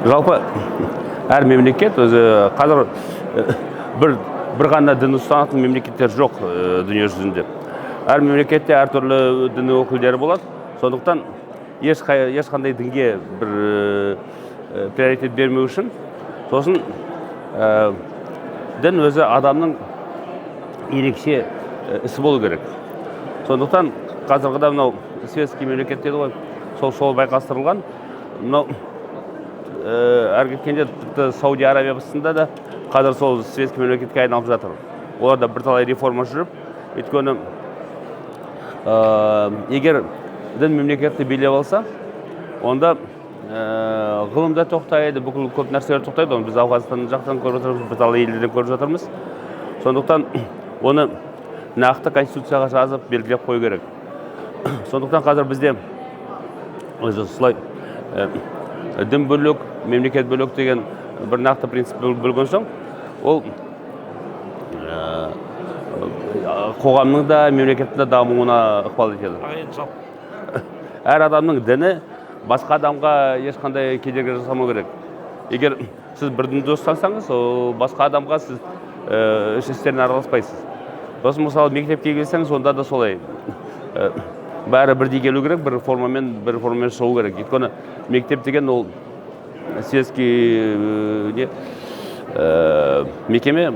Жалпы әр мемлекет өзі қазір бір ғана дін ұстанатын мемлекеттер жоқ дүние жүзінде. Әр мемлекетте әртүрлі дін өкілдері болады. Сондықтан ешқандай дінге бір приоритет бермеу үшін, сосын дін өзі адамның ерекше ісі болу керек. Сондықтан қазірғыда мынау светский мемлекет деді ғой, сол байқастырылған. Мынау әрі кеткенде тіпті Саудия Арабиясында да қазір сол светский мемлекетке айналып жатыр. Оларда бірталай реформа жүріп, өйткені егер дін мемлекетті билеп алса, онда ғылымда тоқтайды, бүкіл көп нәрселер тоқтайды. Оны біз Ауғанстан жақтан көріп жатырмыз, бірталай елдерден көріп жатырмыз. Сондықтан оны нақты конституцияға жазып белгілеп қою керек. Сондықтан қазір бізде өзі солай дін бөлек, мемлекет бөлек деген бір нақты принцип бөлген соң, ол қоғамның да, мемлекеттің да дамуына ықпал етеді. Әр адамның діні басқа адамға ешқандай кедергі жасамау керек. Егер сіз бір дінді ұстансаңыз, басқа адамға сіз іс істеріне араласпайсыз. Сосын мысалы мектепке келсеңіз, онда да солай. Бәрі бірдей келу керек, бір формамен шығу керек. Өйткені мектеп деген ол светский мекеме.